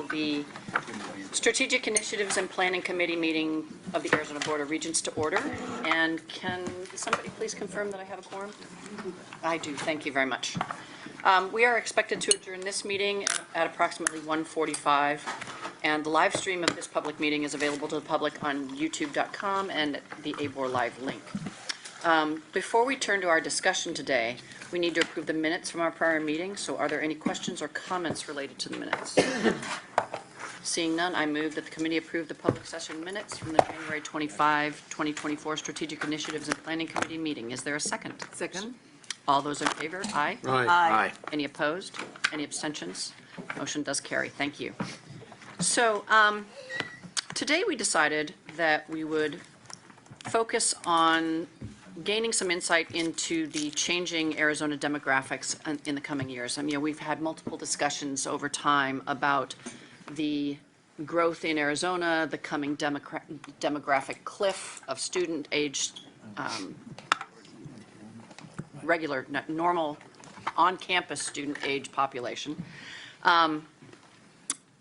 call the Strategic Initiatives and Planning Committee meeting of the Arizona Board of Regents to order. And can somebody please confirm that I have a quorum? I do. Thank you very much. We are expected to adjourn this meeting at approximately 1:45, and the live stream of this public meeting is available to the public on youtube.com and the ABOR Live link. Before we turn to our discussion today, we need to approve the minutes from our prior meeting, so are there any questions or comments related to the minutes? Seeing none, I move that the committee approve the public session minutes from the January 25, 2024 Strategic Initiatives and Planning Committee meeting. Is there a second? Second. All those in favor? Aye. Aye. Any opposed? Any abstentions? Motion does carry. Thank you. So today we decided that we would focus on gaining some insight into the changing Arizona demographics in the coming years. I mean, we've had multiple discussions over time about the growth in Arizona, the coming demographic cliff of student-aged, regular, normal, on-campus student-age population.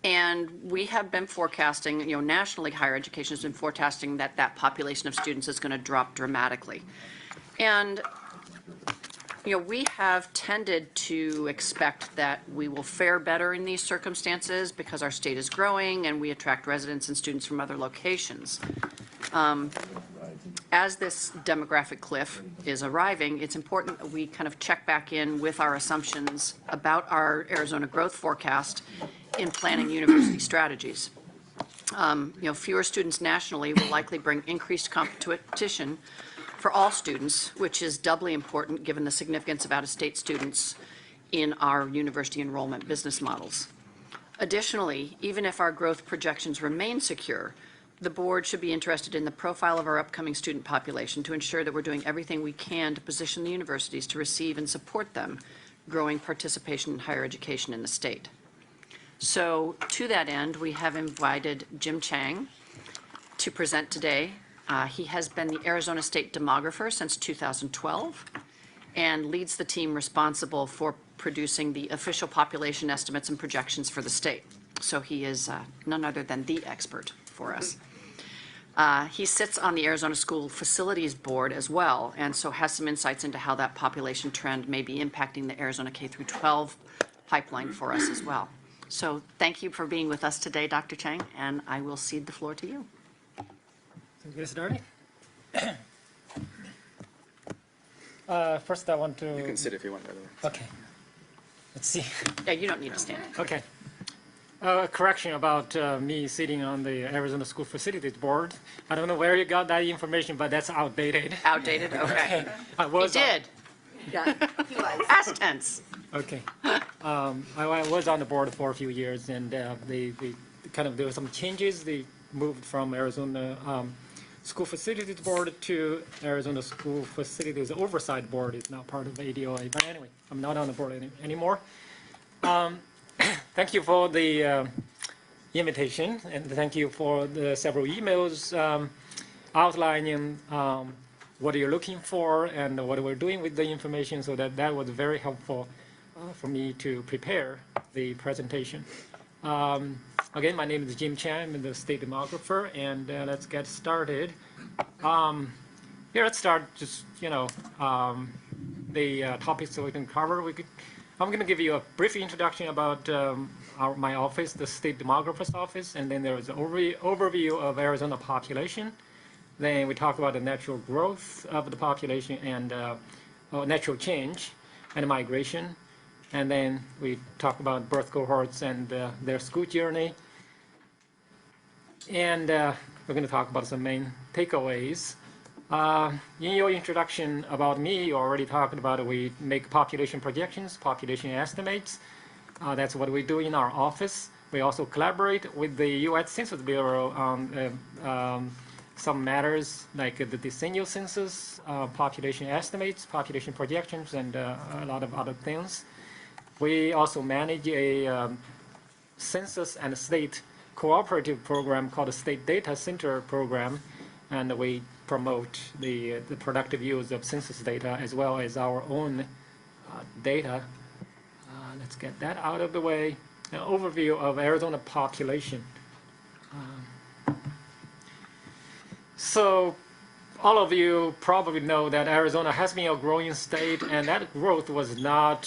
And we have been forecasting, nationally higher education has been forecasting that that population of students is going to drop dramatically. And, we have tended to expect that we will fare better in these circumstances because our state is growing and we attract residents and students from other locations. As this demographic cliff is arriving, it's important that we kind of check back in with our assumptions about our Arizona growth forecast in planning university strategies. Fewer students nationally will likely bring increased competition for all students, which is doubly important given the significance of out-of-state students in our university enrollment business models. Additionally, even if our growth projections remain secure, the board should be interested in the profile of our upcoming student population to ensure that we're doing everything we can to position the universities to receive and support them growing participation in higher education in the state. So to that end, we have invited Jim Chang to present today. He has been the Arizona State demographer since 2012 and leads the team responsible for producing the official population estimates and projections for the state. So he is none other than the expert for us. He sits on the Arizona School Facilities Board as well, and so has some insights into how that population trend may be impacting the Arizona K-12 pipeline for us as well. So thank you for being with us today, Dr. Chang, and I will cede the floor to you. So get started. First, I want to. You can sit if you want, by the way. Okay. Let's see. Yeah, you don't need to stand. Okay. Correction about me sitting on the Arizona School Facilities Board. I don't know where you got that information, but that's outdated. Outdated? Okay. I was. He did. Yeah, he was. Past tense. Okay. I was on the board for a few years, and they there were some changes. They moved from Arizona School Facilities Board to Arizona School Facilities Oversight Board. It's now part of ADOA. But anyway, I'm not on the board anymore. Thank you for the invitation, and thank you for the several emails outlining what you're looking for and what we're doing with the information, so that was very helpful for me to prepare the presentation. Again, my name is Jim Chang. I'm the state demographer, and let's get started. Here, let's start just, the topics that we can cover. I'm going to give you a brief introduction about my office, the State Demographer's Office, and then there is an overview of Arizona population. Then we talk about the natural growth of the population and natural change and migration. And then we talk about birth cohorts and their school journey. And we're going to talk about some main takeaways. In your introduction about me, you already talked about we make population projections, population estimates. That's what we do in our office. We also collaborate with the U.S. Census Bureau on some matters like the decennial census, population estimates, population projections, and a lot of other things. We also manage a census and state cooperative program called the State Data Center Program, and we promote the productive use of census data as well as our own data. Let's get that out of the way. an overview of Arizona population. So all of you probably know that Arizona has been a growing state, and that growth was not,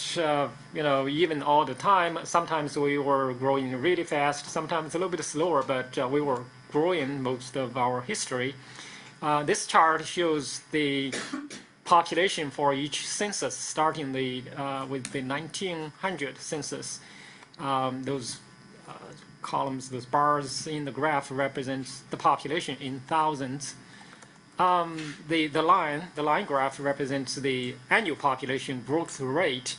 even all the time. Sometimes we were growing really fast, sometimes a little bit slower, but we were growing most of our history. This chart shows the population for each census, starting with the 1900 census. Those columns, those bars in the graph represents the population in thousands. The line graph represents the annual population growth rate.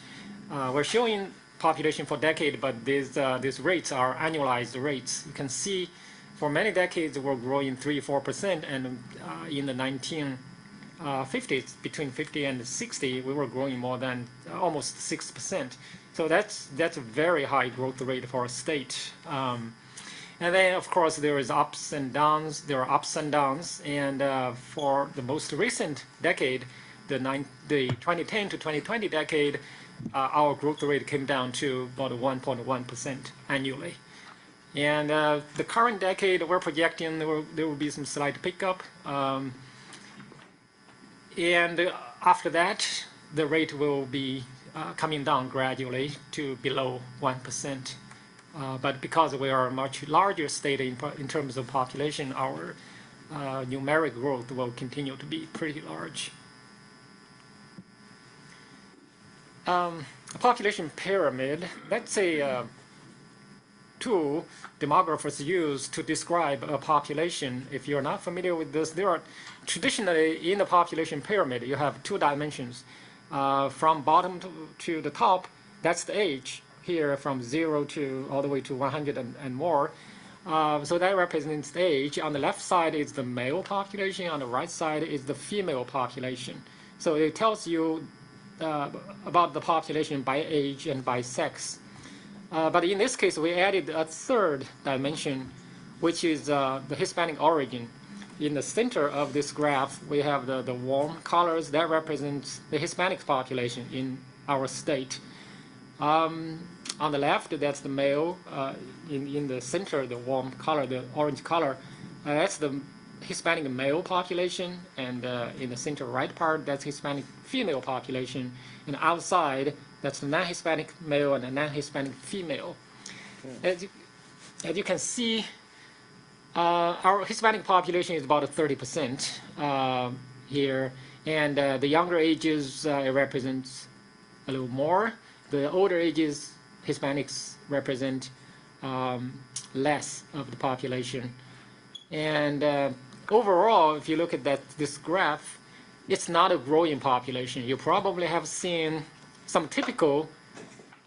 We're showing population for decade, but these rates are annualized rates. You can see for many decades we're growing 3-4%, and in the 1950s, between 50 and 60, we were growing more than almost 6%. So that's a very high growth rate for a state. And then, of course, there is ups and downs. There are ups and downs, and for the most recent decade, the 2010 to 2020 decade, our growth rate came down to about 1.1% annually. And the current decade, we're projecting there will be some slight pickup. And after that, the rate will be coming down gradually to below 1%. But because we are a much larger state in terms of population, our numeric growth will continue to be pretty large. A population pyramid, that's a tool demographers use to describe a population. If you're not familiar with this, there are traditionally in the population pyramid, you have two dimensions. From bottom to the top, that's the age. Here from 0 to all the way to 100 and more. So that represents the age. On the left side is the male population. On the right side is the female population. So it tells you about the population by age and by sex. But in this case, we added a third dimension, which is the Hispanic origin. In the center of this graph, we have the warm colors. That represents the Hispanic population in our state. On the left, that's the male. In the center, the warm color, the orange color, that's the Hispanic male population. And in the center right part, that's Hispanic female population. And outside, that's the non-Hispanic male and the non-Hispanic female. As you can see, our Hispanic population is about 30% here. And the younger ages, it represents a little more. The older ages, Hispanics represent less of the population. And overall, if you look at this graph, it's not a growing population. You probably have seen some typical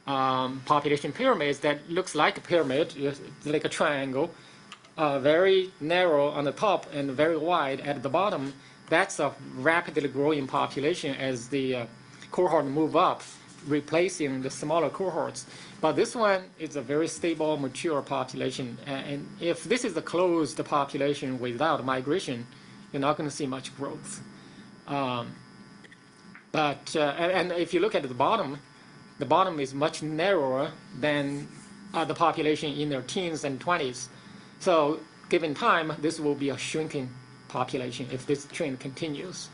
population pyramids that looks like a pyramid, it's like a triangle, very narrow on the top and very wide at the bottom. That's a rapidly growing population as the cohort move up, replacing the smaller cohorts. But this one is a very stable, mature population. And if this is a closed population without migration, you're not going to see much growth. And if you look at the bottom is much narrower than the population in their teens and 20s. So given time, this will be a shrinking population if this trend continues.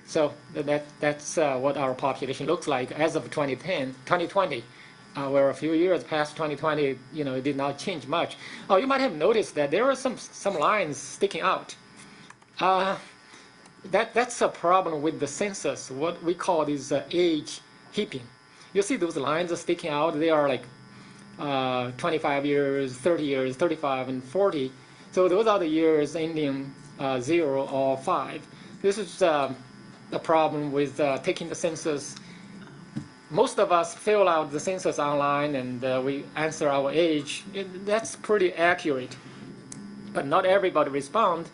So that's what our population looks like as of 2020. Where a few years past 2020, it did not change much. Oh, you might have noticed that there are some lines sticking out. That's a problem with the census. What we call is age heaping. You see those lines are sticking out. They are like 25 years, 30 years, 35, and 40. So those are the years ending 0 or 5. This is a problem with taking the census. Most of us fill out the census online and we answer our age. That's pretty accurate, but not everybody responds.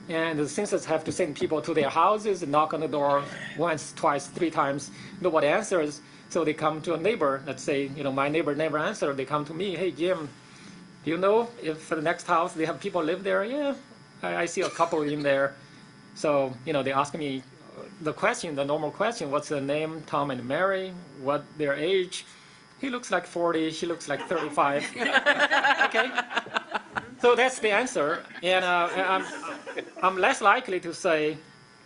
And the census have to send people to their houses and knock on the door once, twice, 3 times. Nobody answers, so they come to a neighbor. Let's say, my neighbor never answered. They come to me, hey, Jim, do you know if for the next house they have people live there? Yeah, I see a couple in there. So, they ask me the normal question, what's the name, Tom and Mary, what their age, he looks like 40, she looks like 35. Okay. So that's the answer. And I'm less likely to say,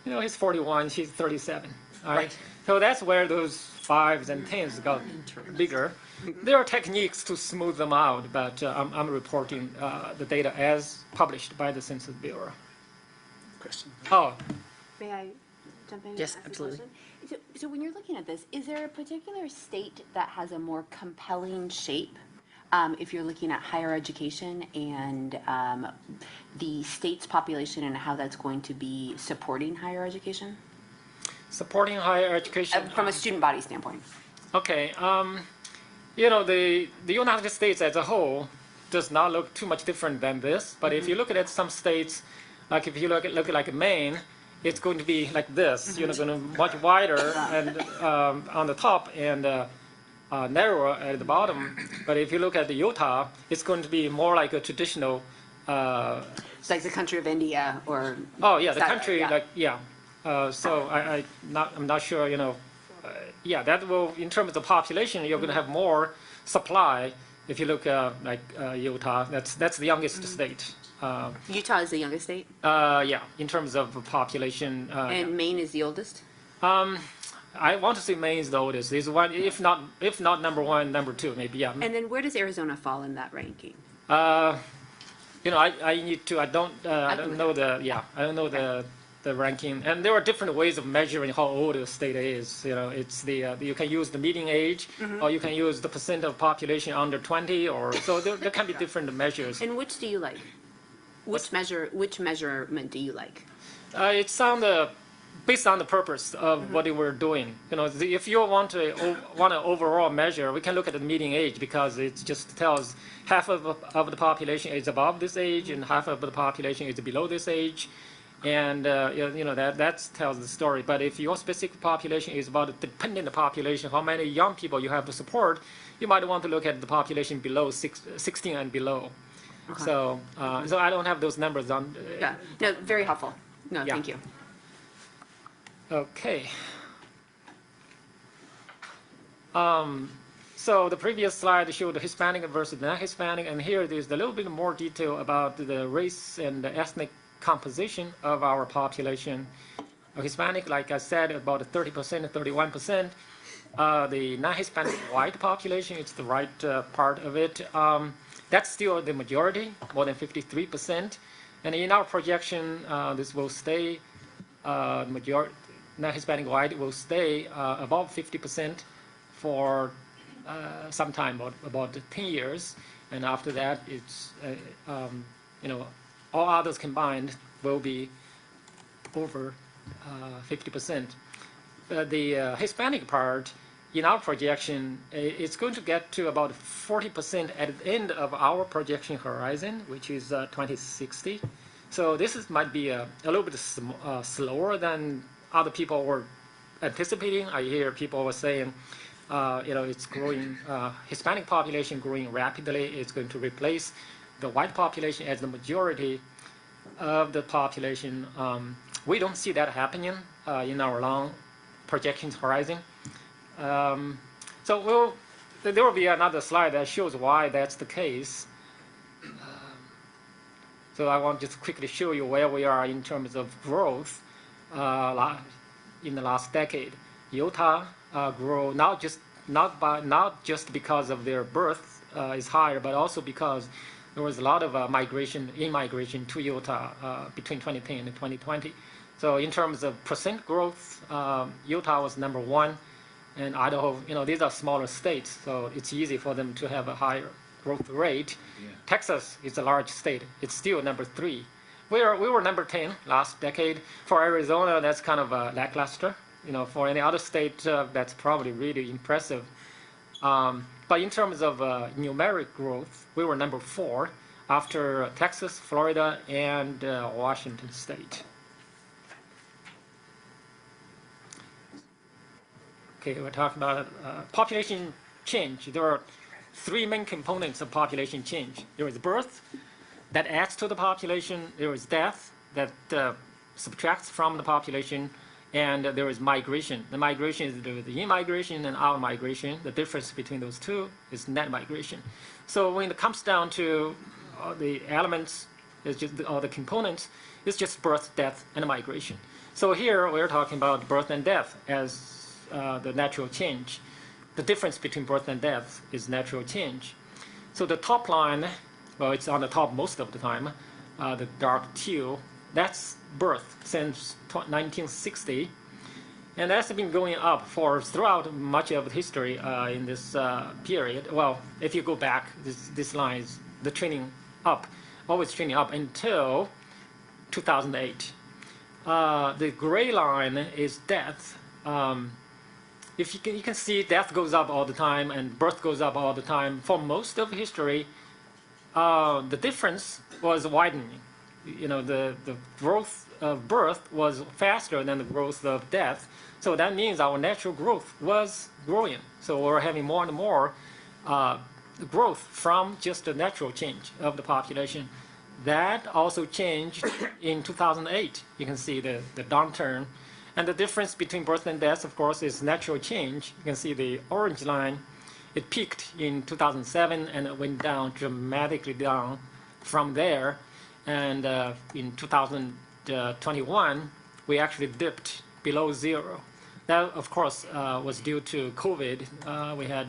he's 41, she's 37. All right. So that's where those 5s and 10s got bigger. There are techniques to smooth them out, but I'm reporting the data as published by the Census Bureau. Question. Oh, May I jump in? and Yes, ask a absolutely. question? So when you're looking at this, is there a particular state that has a more compelling shape? If you're looking at higher education and the state's population and how that's going to be supporting higher education? supporting higher education. From a student body standpoint. Okay. The United States as a whole does not look too much different than this. But if you look at some states, like if you look at like Maine, it's going to be like this. Going to much wider and on the top and narrower at the bottom. But if you look at the Utah, it's going to be more like a traditional. It's like the country of India or. Oh yeah, the That- country yeah. So I'm not sure. That will, in terms of population, you're going to have more supply. If you look like Utah, that's the youngest state. Utah is the youngest state In terms of population. and Maine is the oldest? I want to say Maine is the oldest. Is one, if not number one, number two, maybe. Yeah. And then where does Arizona fall in that ranking? I need to. I don't know the ranking, and there are different ways of measuring how old a state is. It's you can use the median age, or you can use the percent of population under 20, or so there can be different measures. And which do you like? Which measurement do you like? It's based on the purpose of what we're doing. If you want an overall measure, we can look at the median age because it just tells half of the population is above this age and half of the population is below this age. And that tells the story. But if your specific population is about the dependent population, how many young people you have to support, you might want to look at the population below 16 and below. Okay. So I don't have those numbers on. Yeah, no, very helpful. No, Yeah. thank you. Okay. So the previous slide showed the Hispanic versus non-Hispanic, and here there's a little bit more detail about the race and the ethnic composition of our population. Hispanic, like I said, about 30%, 31%. The non-Hispanic white population, it's the right part of it. That's still the majority, more than 53%. And in our projection, this will stay, majority, non-Hispanic white will stay above 50% for some time, about 10 years. And after that, it's, all others combined will be over 50%. The Hispanic part, in our projection, it's going to get to about 40% at the end of our projection horizon, which is 2060. So this might be a little bit slower than other people were anticipating. I hear people were saying, it's growing, Hispanic population growing rapidly. It's going to replace the white population as the majority of the population. We don't see that happening in our long projections horizon. So there will be another slide that shows why that's the case. So I want to just quickly show you where we are in terms of growth in the last decade. Utah grew not just because of their birth is higher, but also because there was a lot of immigration to Utah between 2010 and 2020. So in terms of percent growth, Utah was number one, and Idaho, these are smaller states, so it's easy for them to have a higher growth rate. Yeah. Texas is a large state. It's still number 3. We were number 10 last decade. For Arizona, that's kind of lackluster. For any other state, that's probably really impressive. But in terms of numeric growth, we were number 4 after Texas, Florida, and Washington State. Okay, we're talking about population change. There are 3 main components of population change. There is birth, that adds to the population. There is death, that subtracts from the population. and there is migration. The migration is the in-migration and out-migration. The difference between those two is net migration. So when it comes down to the elements, it's just all the components, it's just birth, death, and migration. So here we're talking about birth and death as the natural change. The difference between birth and death is natural change. So the top line, well, it's on the top most of the time, the dark teal, that's birth since 1960. And that's been going up for throughout much of history in this period. Well, if you go back, this line is the trending up, always trending up until 2008. The gray line is death. If you can see death goes up all the time and birth goes up all the time. For most of history, the difference was widening. You know, the growth of birth was faster than the growth of death. So that means our natural growth was growing. So we're having more and more growth from just the natural change of the population. That also changed in 2008. You can see the downturn. And the difference between birth and death, of course, is natural change. You can see the orange line. It peaked in 2007 and it went down dramatically down from there. And in 2021, we actually dipped below zero. That, of course, was due to COVID. We had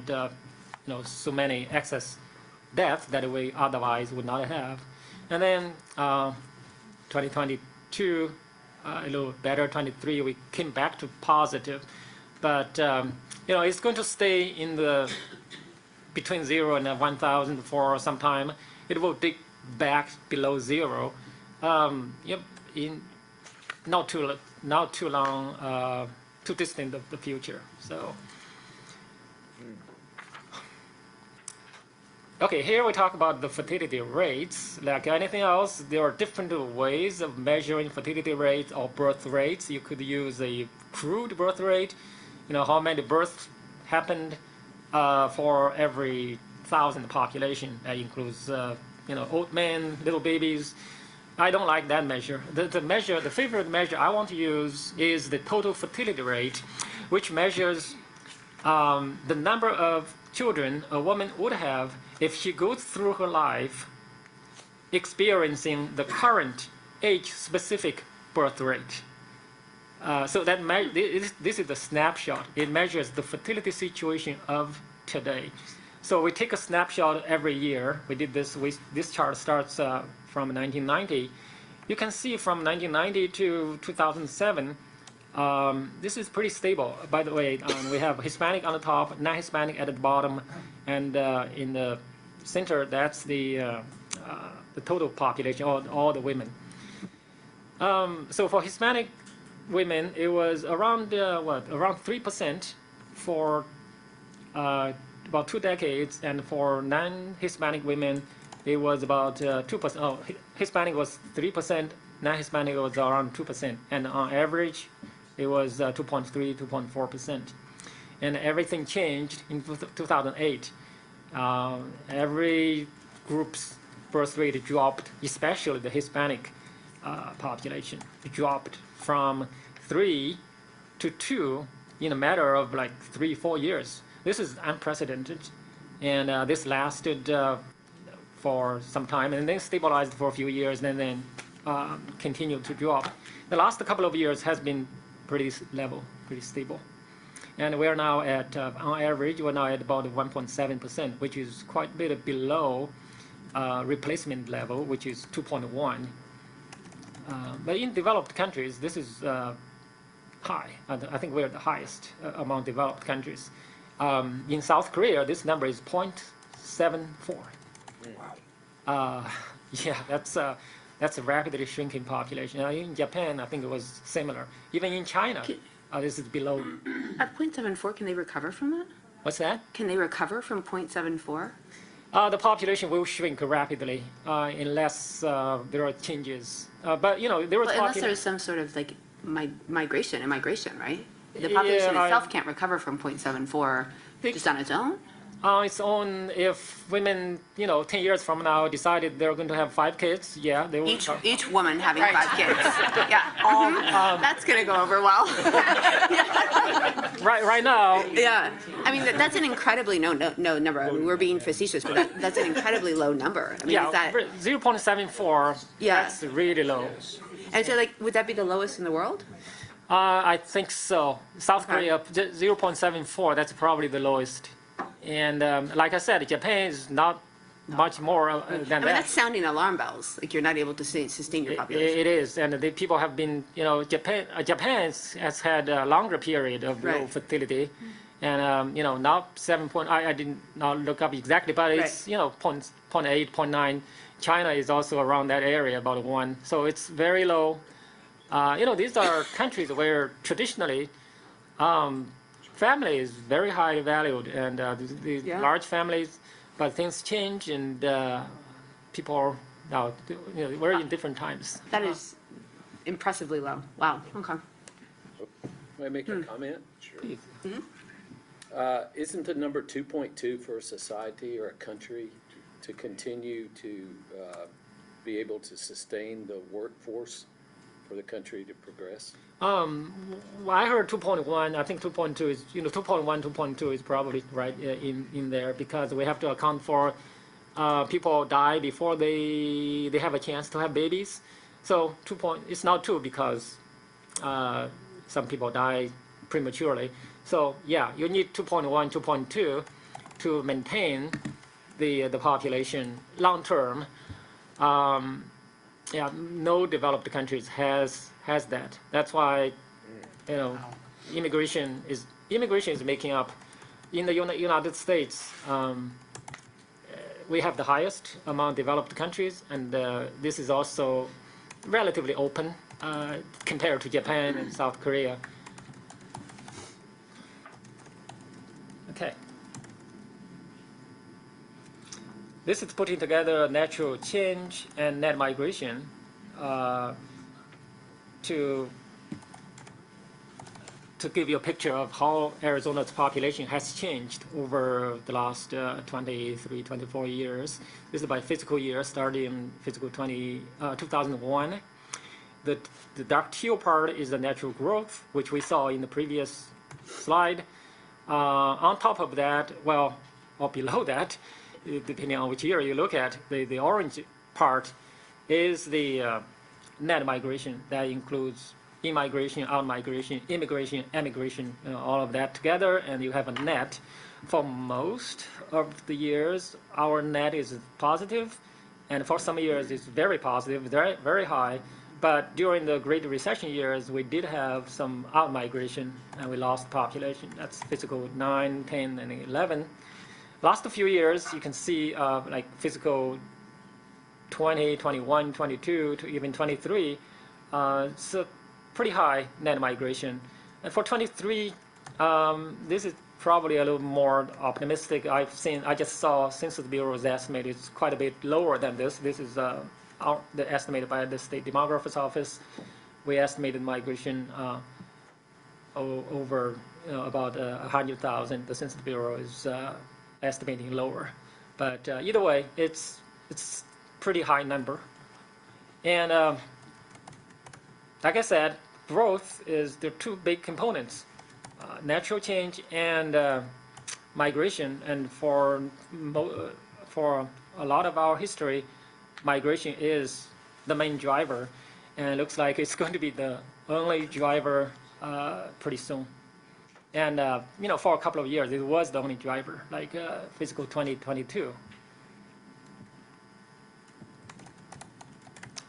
so many excess deaths that we otherwise would not have. And then 2022, a little better, 23, we came back to positive. But it's going to stay in the between 0 and 1,000 for some time. It will dig back below zero. In not too long, too distant of the future. So, okay, here we talk about the fertility rates. Like anything else, there are different ways of measuring fertility rates or birth rates. You could use a crude birth rate. How many births happened for every 1,000 population. That includes old men, little babies. I don't like that measure. The favorite measure I want to use is the total fertility rate, which measures the number of children a woman would have if she goes through her life experiencing the current age-specific birth rate. So that this is the snapshot. It measures the fertility situation of today. So we take a snapshot every year. We did this. This chart starts from 1990. You can see from 1990 to 2007, this is pretty stable. By the way, we have Hispanic on the top, non-Hispanic at the bottom, and in the center, that's the total population, all the women. So for Hispanic women, it was around around 3% for about 2 decades, and for non-Hispanic women, it was about 2%. Oh, Hispanic was 3%, non-Hispanic was around 2%, and on average, it was 2.3, 2.4%. And everything changed in 2008. Every group's birth rate dropped, especially the Hispanic population. It dropped from 3 to 2 in a matter of like 3-4 years. This is unprecedented, and this lasted for some time, and then stabilized for a few years, and then continued to drop. The last couple of years has been pretty level, pretty stable, and we are now at, on average, we're now at about 1.7%, which is quite a bit below replacement level, which is 2.1. But in developed countries, this is high. I think we're the highest among developed countries. In South Korea, this number is 0.74. Wow. Yeah, that's a rapidly shrinking population. In Japan, I think it was similar. Even in China, this is below. At 0.74, can they recover from that? What's that? Can they recover from 0.74? The population will shrink rapidly unless there are changes. But they were Well, talking. unless there's some sort of like immigration, right? The population Yeah, itself can't recover from 0.74 just on its own. Its own. If women, 10 years from now decided they're going to have 5 kids, yeah, they will. Each woman having Right. 5 kids. Yeah. That's going to go over well. Right now, Yeah. I mean, that's an incredibly no number. I mean, we're being facetious, but that's an incredibly low number. I mean, yeah, is that, 0.74. Yeah. That's really low. and so like, would that be the lowest in the world? I think so. South Okay. Korea 0.74. That's probably the lowest. And like I said, Japan is not much more than I mean, that. that's sounding alarm bells. Like you're not able to sustain your population. It is, and the people have been, Japan has had a longer period of low Right. fertility, and now 7 point. I did not look up exactly, but it's Right. 0.8, 0.9. China is also around that area, about 1. So it's very low. These are countries where traditionally family is very highly valued, and these Yeah. large families. But things change, and people are now, we're in different times. That is impressively low. Wow. Okay. May I make a comment? Sure. Please. Isn't the number 2.2 for a society or a country to continue to be able to sustain the workforce for the country to progress? Well, I heard 2.1. I think 2.2 is, 2.1, 2.2 is probably right in there, because we have to account for people die before they have a chance to have babies. So it's not 2 because some people die prematurely. So yeah, you need 2.1, 2.2 to maintain the population long term. Yeah, no developed countries has that. That's why, immigration is making up. In the United States, we have the highest among developed countries, and this is also relatively open compared to Japan and South Korea. Okay. This is putting together natural change and net migration to give you a picture of how Arizona's population has changed over the last 23, 24 years. This is by fiscal year, starting in fiscal 2001. The dark teal part is the natural growth, which we saw in the previous slide. On top of that, well, or below that, depending on which year you look at, the orange part is the net migration. That includes in-migration, out-migration, immigration, emigration, all of that together, and you have a net. For most of the years, our net is positive, and for some years it's very positive, very, very high. But during the Great Recession years, we did have some out-migration, and we lost population. That's fiscal 9, 10, and 11. Last few years, you can see like fiscal 20, 21, 22, to even 23, so pretty high net migration. And for 23, this is probably a little more optimistic. I just saw Census Bureau's estimate. It's quite a bit lower than this. This is the estimated by the State Demographer's Office. We estimated migration over about 100,000. The Census Bureau is estimating lower, but either way, it's pretty high number. And like I said, growth is the 2 big components: natural change and migration. And for a lot of our history, migration is the main driver, and it looks like it's going to be the only driver pretty soon. And for a couple of years, it was the only driver, like fiscal 2022.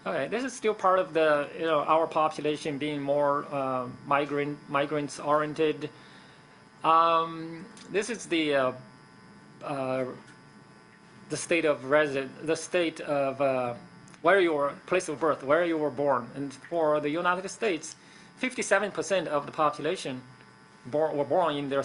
Okay, this is still part of the our population being more migrants oriented. This is the state of where your place of birth, where you were born. And for the United States, 57% of the population were born in their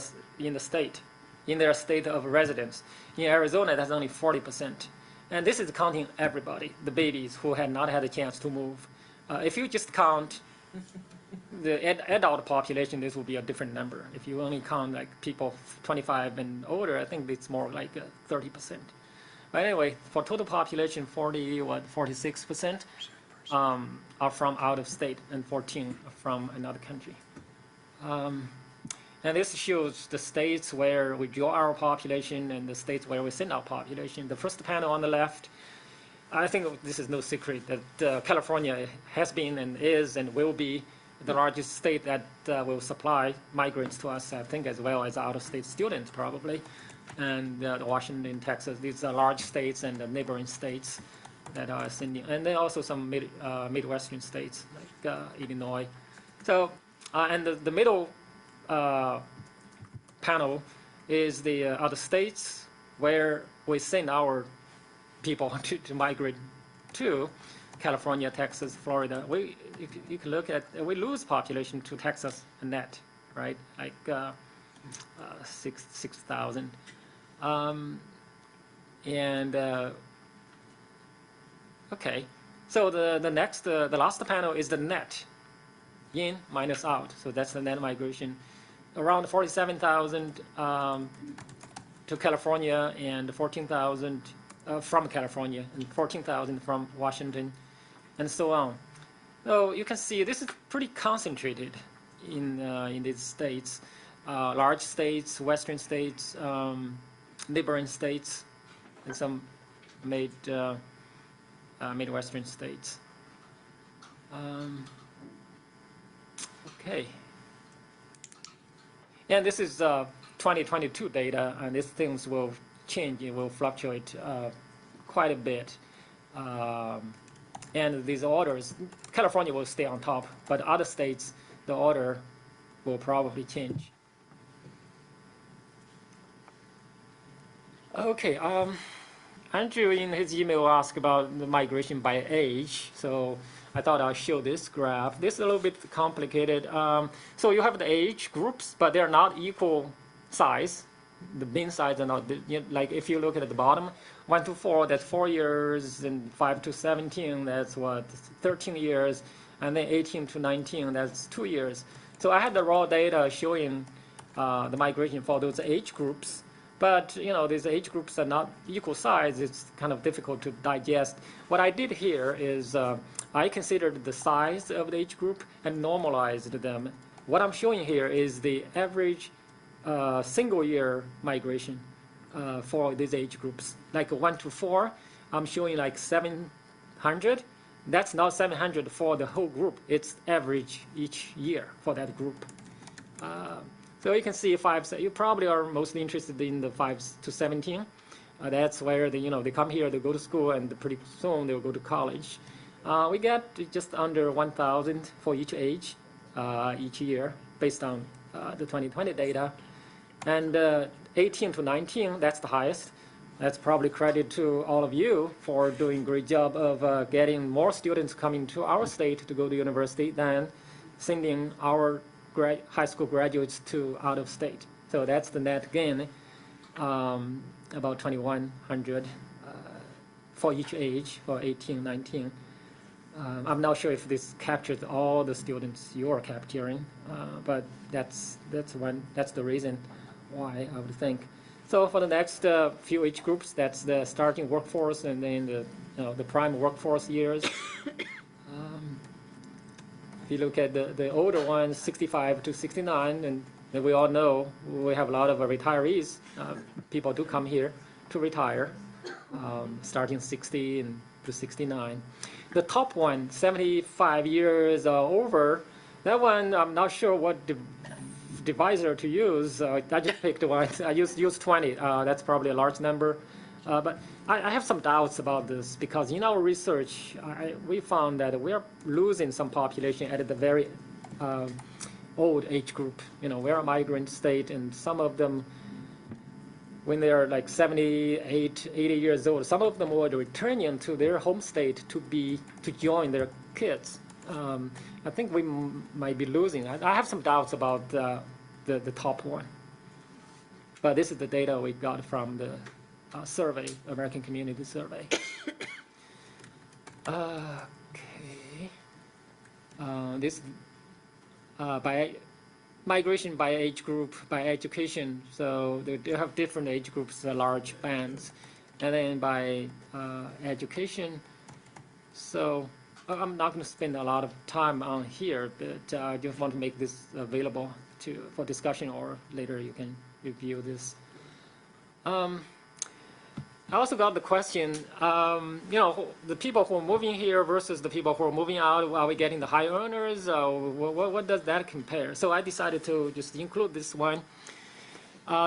state of residence. In Arizona, that's only 40%. And this is counting everybody, the babies who had not had a chance to move. If you just count the adult population, this will be a different number. If you only count like people 25 and older, I think it's more like 30%. But anyway, for total population, 46% are from out of state and 14 are from another country. And this shows the states where we draw our population and the states where we send our population. The first panel on the left, I think this is no secret that California has been and is and will be the largest state that will supply migrants to us, I think, as well as out-of-state students probably. And Washington, Texas, these are large states and the neighboring states that are sending, and then also some Midwestern states like Illinois. So, and the middle panel is the other states where we send our people to migrate to: California, Texas, Florida. You can look at, we lose population to Texas net, right? Like 6,000. Okay, so the next, the last panel is the net, in minus out. So that's the net migration. Around 47,000 to California and 14,000 from California and 14,000 from Washington, and so on. So you can see this is pretty concentrated in these states, large states, western states, neighboring states, and some Midwestern states. Okay. And this is 2022 data, and these things will change, it will fluctuate quite a bit. And these orders, California will stay on top, but other states, the order will probably change. Okay, Andrew in his email asked about the migration by age, so I thought I'll show this graph. This is a little bit complicated. So you have the age groups, but they're not equal size. The mean size are not, like if you look at the bottom, 1 to 4, that's 4 years, and 5 to 17, that's what, 13 years, and then 18 to 19, that's 2 years. So I had the raw data showing the migration for those age groups. But these age groups are not equal size. It's kind of difficult to digest. What I did here is I considered the size of the age group and normalized them. What I'm showing here is the average single year migration for these age groups. Like 1 to 4, I'm showing like 700. That's not 700 for the whole group. It's average each year for that group. So you can see you probably are mostly interested in the 5 to 17. That's where they come here, they go to school, and pretty soon they'll go to college. We get just under 1,000 for each age each year based on the 2020 data. And 18 to 19, that's the highest. That's probably credit to all of you for doing a great job of getting more students coming to our state to go to university than sending our high school graduates to out of state. So that's the net gain, about 2,100 for each age for 18, 19. I'm not sure if this captures all the students you are capturing, but that's the reason why I would think. So for the next few age groups, that's the starting workforce and then the prime workforce years. If you look at the older ones, 65 to 69, and we all know we have a lot of retirees. People do come here to retire, starting 60 to 69. The top one, 75 years or over, that one I'm not sure what divisor to use. I just picked one. I used 20. That's probably a large number. But I have some doubts about this because in our research, we found that we are losing some population at the very old age group. We're a migrant state, and some of them, when they are like 78, 80 years old, some of them were returning to their home state to join their kids. I think we might be losing. I have some doubts about the top one. But this is the data we got from the survey, American Community Survey. Okay. by migration by age group, by education. So they have different age groups, large bands. And then by education. So I'm not going to spend a lot of time on here, but I just want to make this available for discussion, or later you can review this. I also got the question, the people who are moving here versus the people who are moving out, are we getting the high earners? What does that compare? So I decided to just include this one.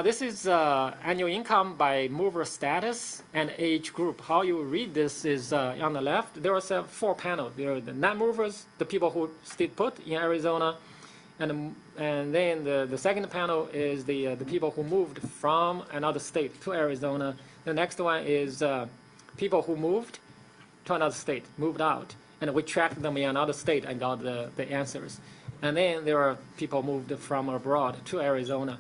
This is annual income by mover status and age group. How you read this is on the left, there are 4 panels. There are the non-movers, the people who stayed put in Arizona, and then the second panel is the people who moved from another state to Arizona. The next one is people who moved to another state, moved out, and we tracked them in another state and got the answers. And then there are people moved from abroad to Arizona.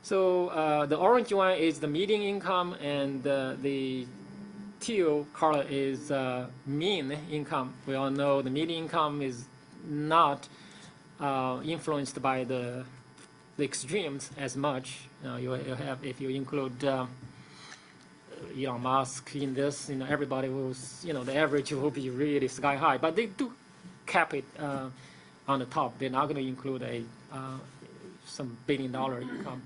So the orange one is the median income, and the teal color is mean income. We all know the median income is not influenced by the extremes as much. You have, if you include Elon Musk in this, everybody will, the average will be really sky high. But they do cap it on the top. They're not going to include some billion-dollar income.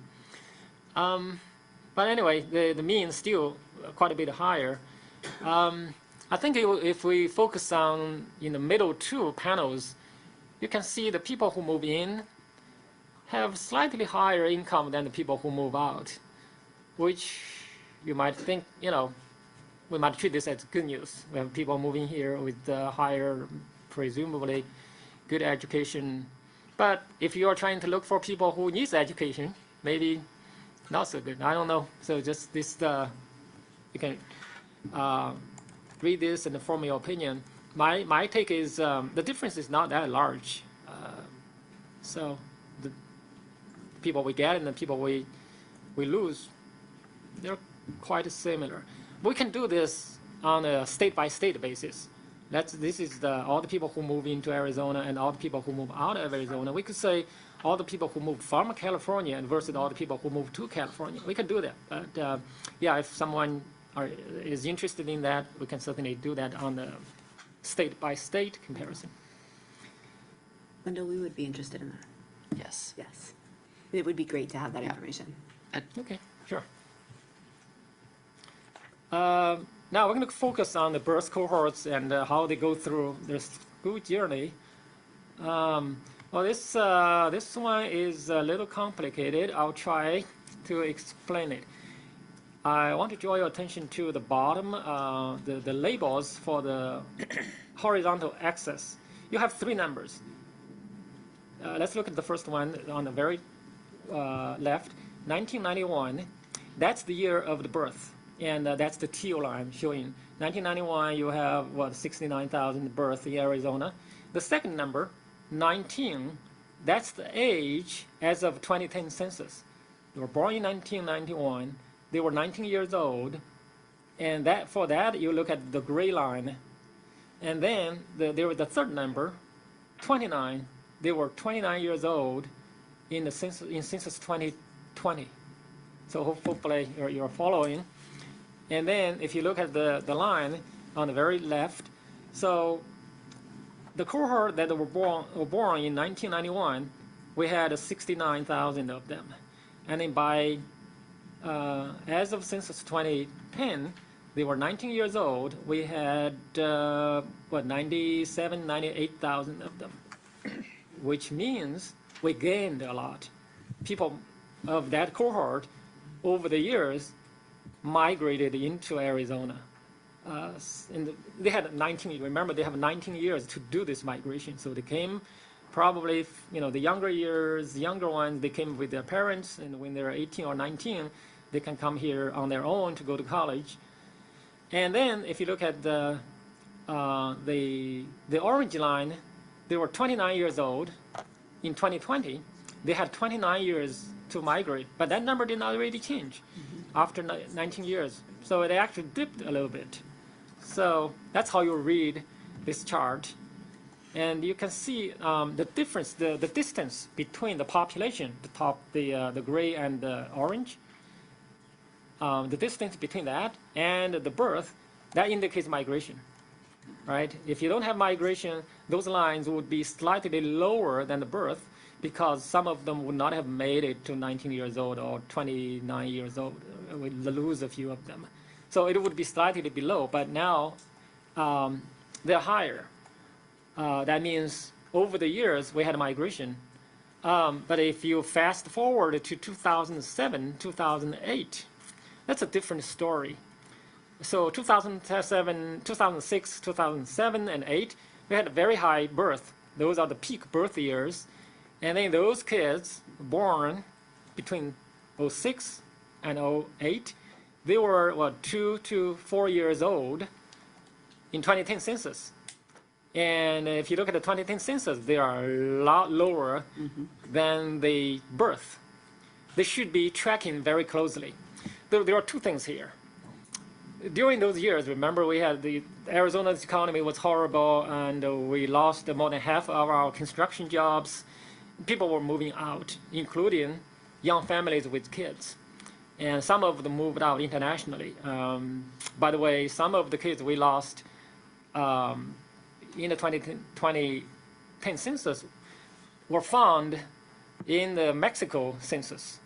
But anyway, the mean is still quite a bit higher. I think if we focus on in the middle 2 panels, you can see the people who move in have slightly higher income than the people who move out, which you might think, we might treat this as good news. We have people moving here with higher, presumably good education. But if you are trying to look for people who need education, maybe not so good. I don't know. So just this, you can read this and form your opinion. My take is the difference is not that large. So the people we get and the people we lose, they're quite similar. We can do this on a state-by-state basis. This is all the people who move into Arizona and all the people who move out of Arizona. We could say all the people who moved from California versus all the people who moved to California. We can do that. But yeah, if someone is interested in that, we can certainly do that on the state-by-state comparison. Wendell, we would be interested in that. Yes. Yes. It would be great to have that information. Okay, sure. Now we're going to focus on the birth cohorts and how they go through their school journey. Well, this one is a little complicated. I'll try to explain it. I want to draw your attention to the bottom, the labels for the horizontal axis. You have 3 numbers. Let's look at the first one on the very left, 1991. That's the year of the birth. And that's the teal line showing 1991. You have 69,000 births in Arizona. The second number, 19, that's the age as of 2010 census. They were born in 1991. They were 19 years old, and for that you look at the gray line, and then there was the third number, 29. They were 29 years old in census 2020. So hopefully you're following. And then if you look at the line on the very left, so the cohort that were born in 1991, we had 69,000 of them. And then by, as of census 2010, they were 19 years old. We had, 97, 98,000 of them, which means we gained a lot. People of that cohort over the years migrated into Arizona. They had 19, remember they have 19 years to do this migration. So they came probably, the younger ones, they came with their parents, and when they're 18 or 19, they can come here on their own to go to college. And then if you look at the orange line, they were 29 years old in 2020. They had 29 years to migrate, but that number did not really change after 19 years. So it actually dipped a little bit. So that's how you read this chart. And you can see the difference, the distance between the population, the gray and the orange, the distance between that and the birth, that indicates migration, right? If you don't have migration, those lines would be slightly lower than the birth because some of them would not have made it to 19 years old or 29 years old. We lose a few of them. So it would be slightly below, but now they're higher. That means over the years we had migration. But if you fast forward to 2007, 2008, that's a different story. So 2007, 2006, 2007, and 8, we had a very high birth. Those are the peak birth years. And then those kids born between 06 and 08, they were, 2 to 4 years old in 2010 census. And if you look at the 2010 census, they are a lot lower than the birth. They should be tracking very closely. There are two things here. During those years, remember we had Arizona's economy was horrible and we lost more than half of our construction jobs. People were moving out, including young families with kids. And some of them moved out internationally. By the way, some of the kids we lost in the 2010 census were found in the Mexico census.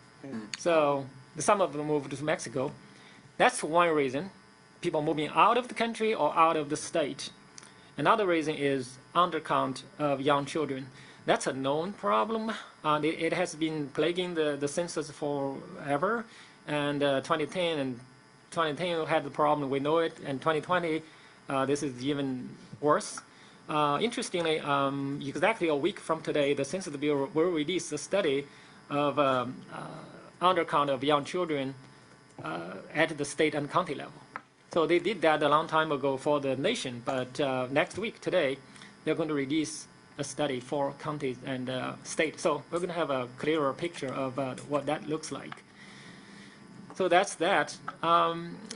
So some of them moved to Mexico. That's one reason, people moving out of the country or out of the state. Another reason is undercount of young children. That's a known problem. It has been plaguing the census forever. And 2010 had the problem, we know it. And 2020, this is even worse. Interestingly, exactly a week from today, the Census Bureau will release a study of undercount of young children at the state and county level. So they did that a long time ago for the nation, but next week, today, they're going to release a study for counties and state. So we're going to have a clearer picture of what that looks like. So that's that.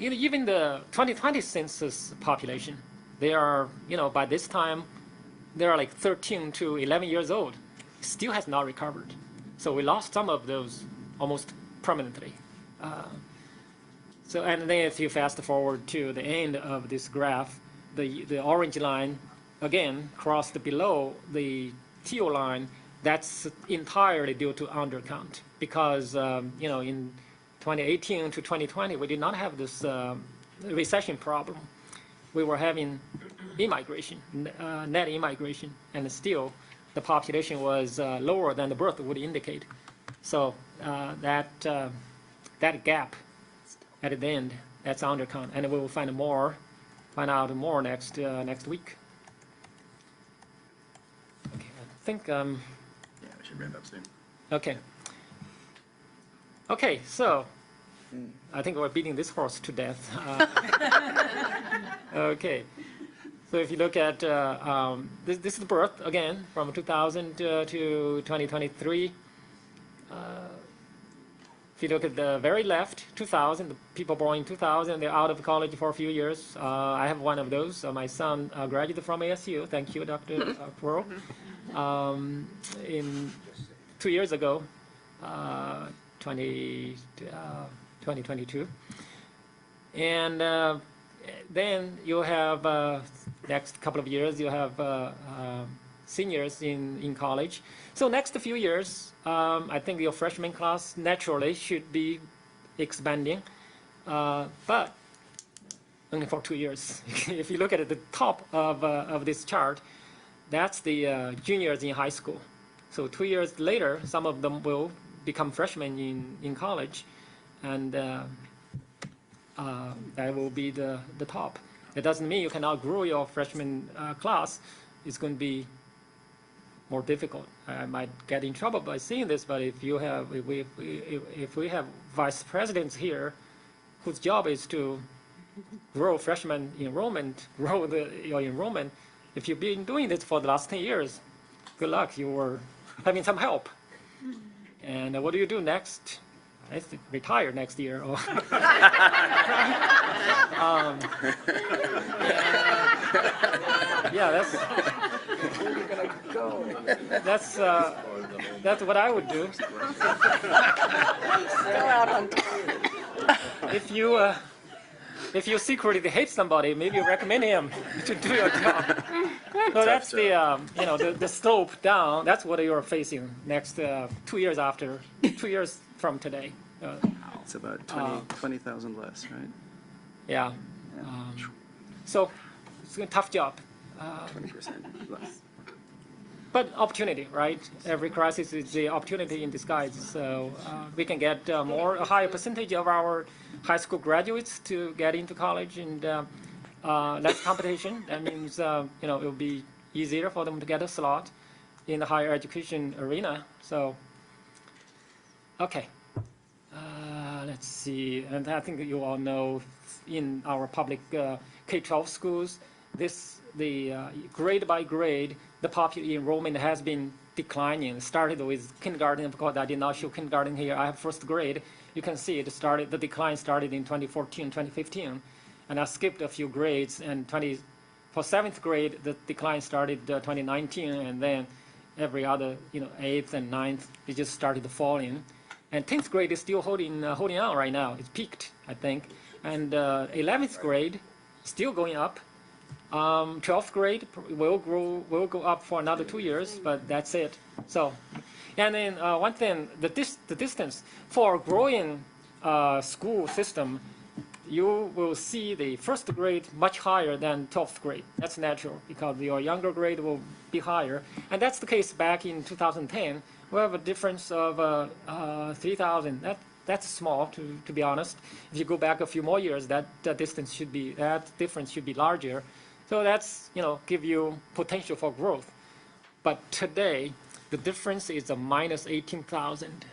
Even the 2020 census population, they are, by this time, they are like 13 to 11 years old. Still has not recovered. So we lost some of those almost permanently. And then if you fast forward to the end of this graph, the orange line, again, crossed below the teal line. That's entirely due to undercount because, in 2018 to 2020, we did not have this recession problem. We were having immigration, net immigration, and still the population was lower than the birth would indicate. So that gap at the end, that's undercount, and we will find out more next week. Okay, I think. Yeah, we should wrap up soon. Okay. Okay, so I think we're beating this horse to death. Okay, so if you look at this is the birth again from 2000 to 2023. If you look at the very left, 2000, the people born in 2000, they're out of college for a few years. I have one of those. My son graduated from ASU. Thank you, Dr. Quirrell. In 2 years ago, 2022. And then you have, next couple of years, you have seniors in college. So next few years, I think your freshman class naturally should be expanding, but only for 2 years. If you look at the top of this chart, that's the juniors in high school. So 2 years later, some of them will become freshmen in college, and that will be the top. It doesn't mean you cannot grow your freshman class. It's going to be more difficult. I might get in trouble by saying this, but if we have vice presidents here whose job is to grow freshman enrollment, grow your enrollment, if you've been doing this for the last 10 years, good luck. You were having some help. And what do you do next? I think retire next year. Or Yeah, that's what I would do. Still out on If you secretly hate somebody, maybe you recommend him to do your job. So that's the the slope down. That's what you're facing next 2 years after, 2 years from today. It's about 20,000 less, right? Yeah. So it's a tough job. 20% less. But opportunity, right? Every crisis is the opportunity in disguise. So we can get a higher percentage of our high school graduates to get into college, and less competition. That means it will be easier for them to get a slot in the higher education arena. So, okay. Let's see, and I think you all know in our public K-12 schools, the grade by grade, the enrollment has been declining. It started with kindergarten. Of course, I did not show kindergarten here. I have first grade. You can see the decline started in 2014, 2015, and I skipped a few grades. And for 7th grade, the decline started 2019, and then every other, 8th and 9th, it just started falling. And 10th grade is still holding on right now. It's peaked, I think. And 11th grade, still going up. 12th grade will go up for another 2 years, but that's it. So, and then one thing, the distance for a growing school system, you will see the first grade much higher than 12th grade. That's natural because your younger grade will be higher. And that's the case back in 2010. We have a difference of 3,000. That's small, to be honest. If you go back a few more years, that difference should be larger. So that's, give you potential for growth. But today, the difference is a minus 18,000.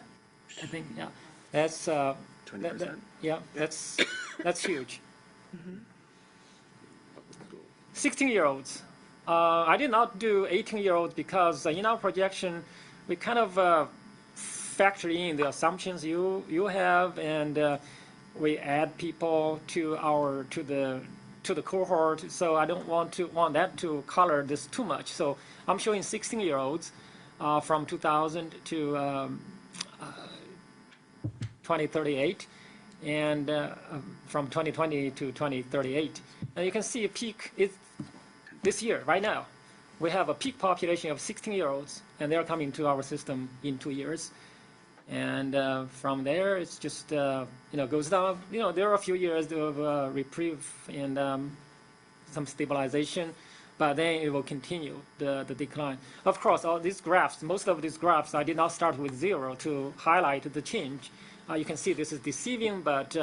I think, yeah. That's 20%? Yeah, that's huge. 16-year-olds. I did not do 18-year-olds because in our projection, we kind of factor in the assumptions you have, and we add people to the cohort. So I don't want that to color this too much. So I'm showing 16-year-olds from 2000 to 2038, and from 2020 to 2038. And you can see a peak this year, right now. We have a peak population of 16-year-olds, and they're coming to our system in 2 years. And from there, it's just, goes down. There are a few years of reprieve and some stabilization, but then it will continue the decline. Of course, all these graphs, most of these graphs, I did not start with 0 to highlight the change. You can see this is deceiving, but,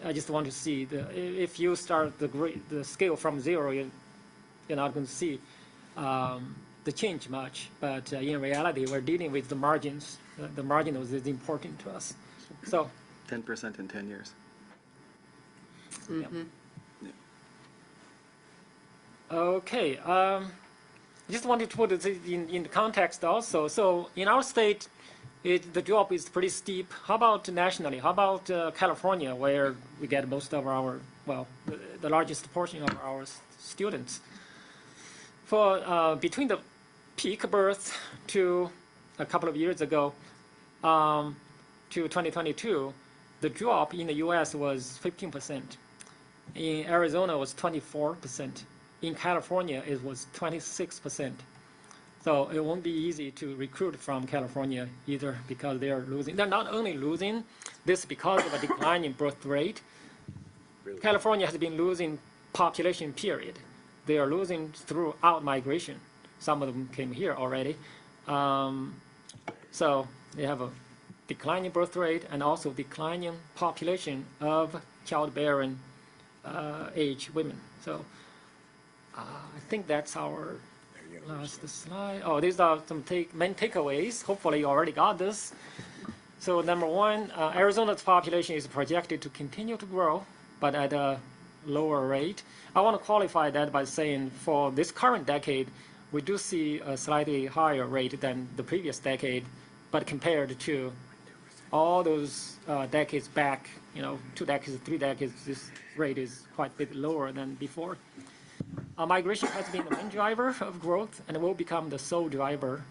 I just want to see if you start the scale from 0, you're not going to see the change much, but in reality, we're dealing with the margins. The marginals is important to us. So 10% in 10 years. Mm-hmm. Yeah. Okay, just wanted to put it in the context also. So in our state, the drop is pretty steep. How about nationally? How about California, where we get most of our, the largest portion of our students? For between the peak birth to a couple of years ago to 2022, the drop in the U.S. was 15%. In Arizona, it was 24%. In California, it was 26%. So it won't be easy to recruit from California either, because they're losing. They're not only losing this because of a decline in birth rate. Really? California has been losing population, period. They are losing throughout migration. Some of them came here already. So they have a declining birth rate and also declining population of childbearing age women. So I think that's our last slide. Oh, these are some main takeaways. Hopefully you already got this. So number one, Arizona's population is projected to continue to grow, but at a lower rate. I want to qualify that by saying for this current decade, we do see a slightly higher rate than the previous decade, but compared to all those decades back, 2 decades, 3 decades, this rate is quite a bit lower than before. Migration has been the main driver of growth and will become the sole driver.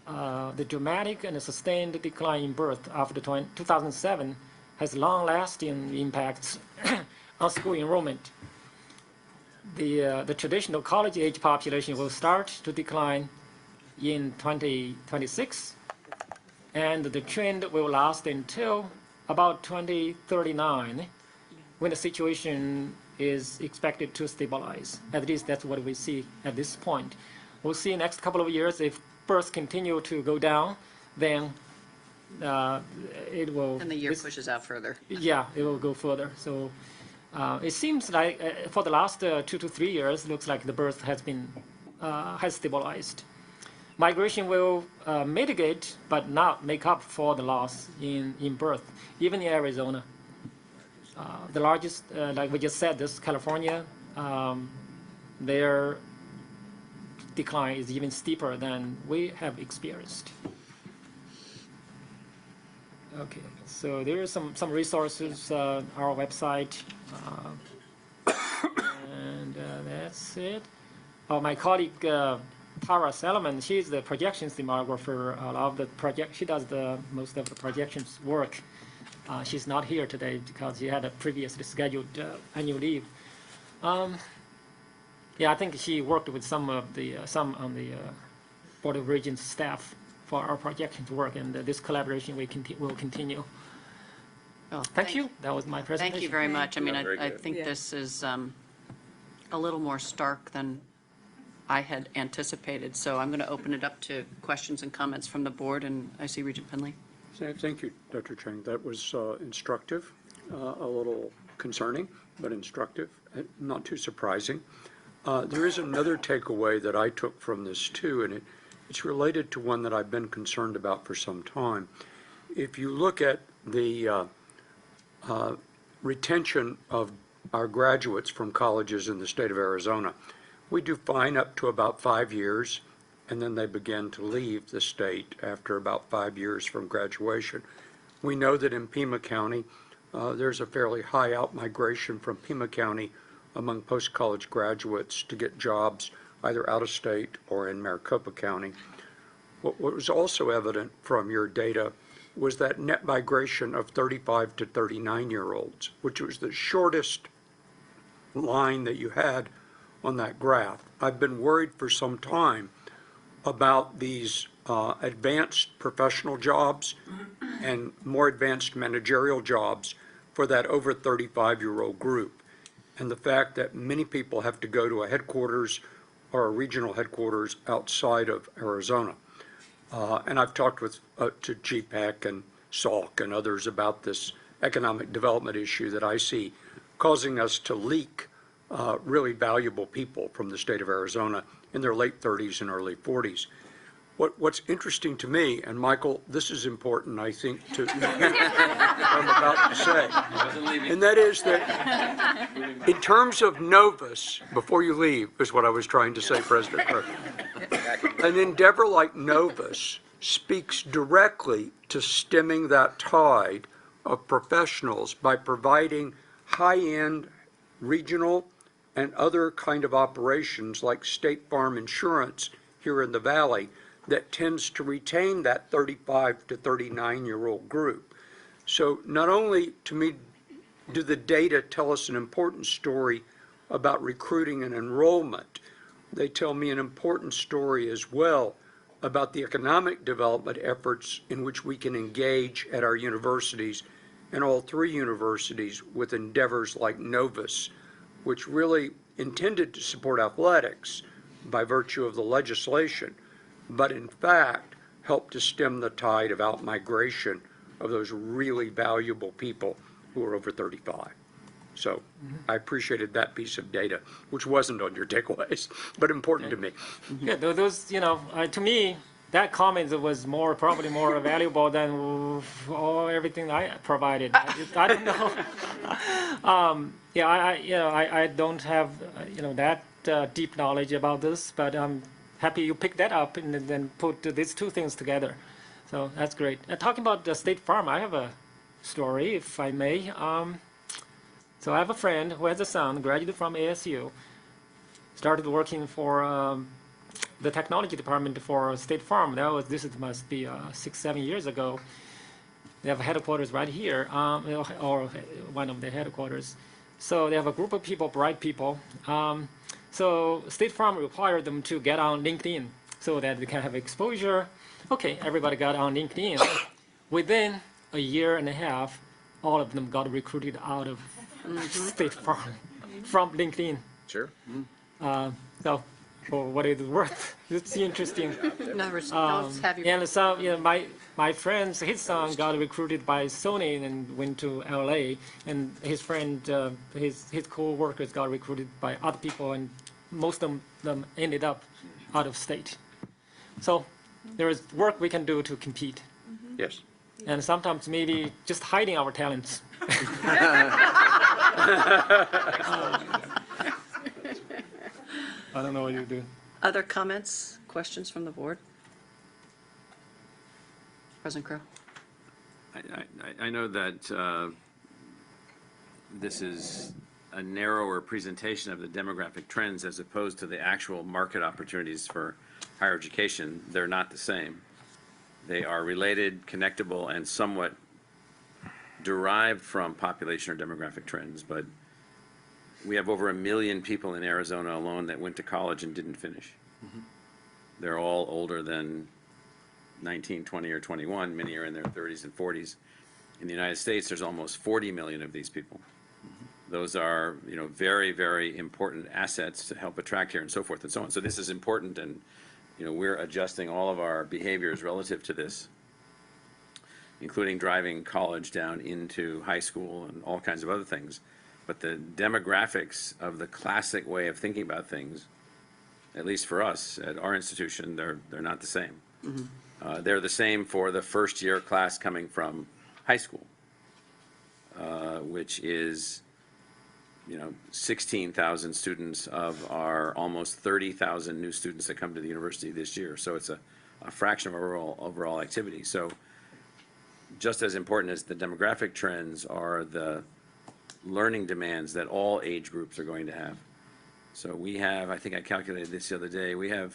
The dramatic and sustained decline in birth after 2007 has long-lasting impacts on school enrollment. The traditional college-age population will start to decline in 2026, and the trend will last until about 2039, when the situation is expected to stabilize. At least that's what we see at this point. We'll see next couple of years if births continue to go down, then it will. And the year pushes out further. Yeah, it will go further. So it seems like for the last 2 to 3 years, looks like the birth has stabilized. Migration will mitigate, but not make up for the loss in birth, even in Arizona. The largest, like we just said, this California, their decline is even steeper than we have experienced. Okay, so there are some resources on our website, and that's it. My colleague Tara Salomon, she's the projections demographer of the project. She does most of the projections work. She's not here today because she had a previously scheduled annual leave. Yeah, I think she worked with some on the Board of Regents staff for our projections work, and this collaboration will continue. Well, Thank you. That was my presentation. Thank you very much. I mean, very I good. think this is a little more stark than I had anticipated. So I'm going to open it up to questions and comments from the board, and I see Regent Penley. Thank you, Dr. Cheng. That was instructive, a little concerning, but instructive, and not too surprising. There is another takeaway that I took from this too, and it's related to one that I've been concerned about for some time. If you look at the retention of our graduates from colleges in the state of Arizona, we do fine up to about 5 years, and then they begin to leave the state after about 5 years from graduation. We know that in Pima County, there's a fairly high outmigration from Pima County among post-college graduates to get jobs either out of state or in Maricopa County. What was also evident from your data was that net migration of 35 to 39-year-olds, which was the shortest line that you had on that graph. I've been worried for some time about these advanced professional jobs and more advanced managerial jobs for that over 35-year-old group. And the fact that many people have to go to a headquarters or a regional headquarters outside of Arizona. And I've talked to GPAC and SALC and others about this economic development issue that I see causing us to leak really valuable people from the state of Arizona in their late 30s and early 40s. What's interesting to me, and Michael, this is important, I think, to what I'm about to say, and that is that in terms of Novus, before you leave, is what I was trying to say, President Kirk. An endeavor like Novus speaks directly to stemming that tide of professionals by providing high-end regional and other kind of operations like State Farm Insurance here in the Valley that tends to retain that 35 to 39-year-old group. So not only, to me, do the data tell us an important story about recruiting and enrollment, they tell me an important story as well about the economic development efforts in which we can engage at our universities, and all 3 universities, with endeavors like Novus, which really intended to support athletics by virtue of the legislation, but in fact helped to stem the tide of outmigration of those really valuable people who are over 35. So I appreciated that piece of data, which wasn't on your takeaways, but important to me. Yeah, those, to me, that comment was probably more valuable than everything I provided. I don't know. I don't have, that deep knowledge about this, but I'm happy you picked that up and then put these 2 things together. So that's great. Talking about the State Farm, I have a story, if I may. So I have a friend who has a son, graduated from ASU, started working for the technology department for State Farm. Must be 6-7 years ago. They have headquarters right here, or one of the headquarters. So they have a group of people, bright people. So State Farm required them to get on LinkedIn so that they can have exposure. Okay, everybody got on LinkedIn. Within a year and a half, all of them got recruited out of State Farm from LinkedIn. Sure. So for what it is worth, it's interesting. In other words, don't have you. And some, my friend's, his son got recruited by Sony and went to LA, and his friend, his co-workers got recruited by other people, and most of them ended up out of state. So there is work we can do to compete, Yes. and sometimes maybe just hiding our talents. I don't know what you do. Other comments, questions from the board? President Crow? I know that this is a narrower presentation of the demographic trends as opposed to the actual market opportunities for higher education. They're not the same. They are related, connectable, and somewhat derived from population or demographic trends, but we have over 1 million people in Arizona alone that went to college and didn't finish. They're all older than 19, 20, or 21. Many are in their 30s and 40s. In the United States, there's almost 40 million of these people. Those are, very, very important assets to help attract here and so forth and so on. So this is important, and, we're adjusting all of our behaviors relative to this, including driving college down into high school and all kinds of other things. But the demographics of the classic way of thinking about things, at least for us at our institution, they're not the same. They're the same for the first year class coming from high school, which is 16,000 students of our almost 30,000 new students that come to the university this year. So it's a fraction of our overall activity. So just as important as the demographic trends are the learning demands that all age groups are going to have. So we have, I think I calculated this the other day, we have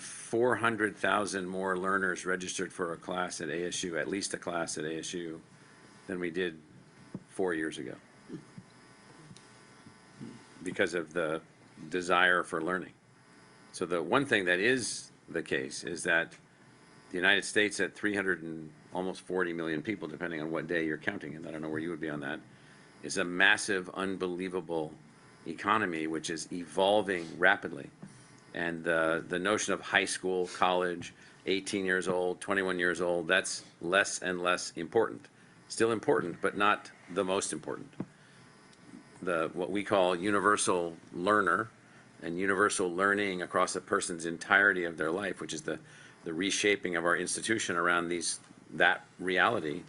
400,000 more learners registered for a class at ASU, at least a class at ASU, than we did 4 years ago, because of the desire for learning. So the one thing that is the case is that the United States, at 340 million people, depending on what day you're counting, and I don't know where you would be on that, is a massive, unbelievable economy which is evolving rapidly. And the notion of high school, college, 18 years old, 21 years old, that's less and less important. Still important, but not the most important. What we call universal learner and universal learning across a person's entirety of their life, which is the reshaping of our institution around that reality.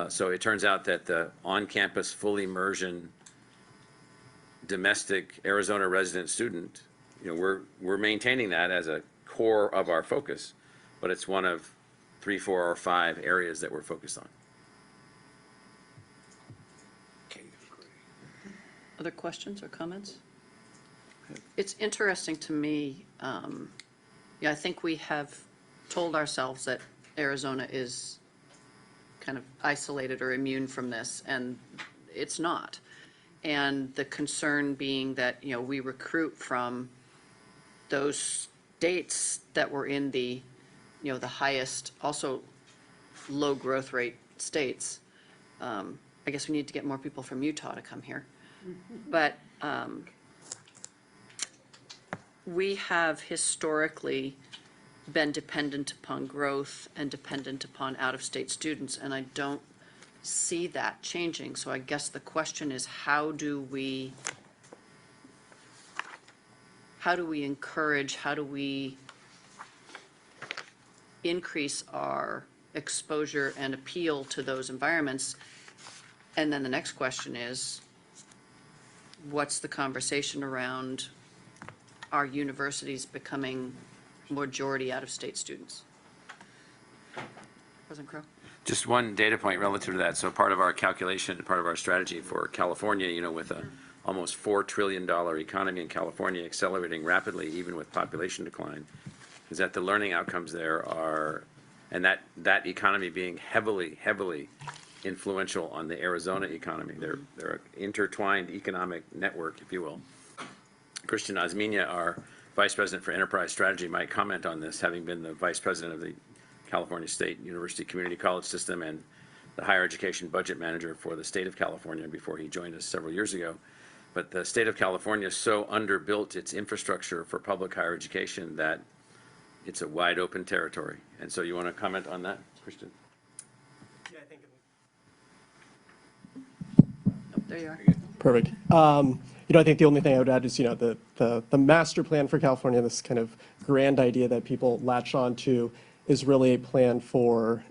So it turns out that the on-campus, full immersion, domestic Arizona resident student, we're maintaining that as a core of our focus, but it's one of 3, 4, or 5 areas that we're focused on. Other questions or comments? It's interesting to me, I think we have told ourselves that Arizona is kind of isolated or immune from this, and it's not. And the concern being that, we recruit from those states that were in the, the highest, also low growth rate states. I guess we need to get more people from Utah to come here. But we have historically been dependent upon growth and dependent upon out-of-state students, and I don't see that changing. So I guess the question is, how do we encourage, how do we increase our exposure and appeal to those environments? And then the next question is, what's the conversation around our universities becoming majority out-of-state students? President Crow? Just one data point relative to that. So part of our calculation, part of our strategy for California, with almost $4 trillion economy in California, accelerating rapidly even with population decline, is that the learning outcomes there are, and that economy being heavily influential on the Arizona economy. They're an intertwined economic network, if you will. Christian Osmeña, our Vice President for Enterprise Strategy, might comment on this, having been the Vice President of the California State University Community College System and the Higher Education Budget Manager for the state of California before he joined us several years ago. But the state of California so underbuilt its infrastructure for public higher education that it's a wide open territory. And so you want to comment on that, Christian? Yeah, I think. Oh, there you are. Perfect. I think the only thing I would add is, the master plan for California, this kind of grand idea that people latch on to, is really a plan for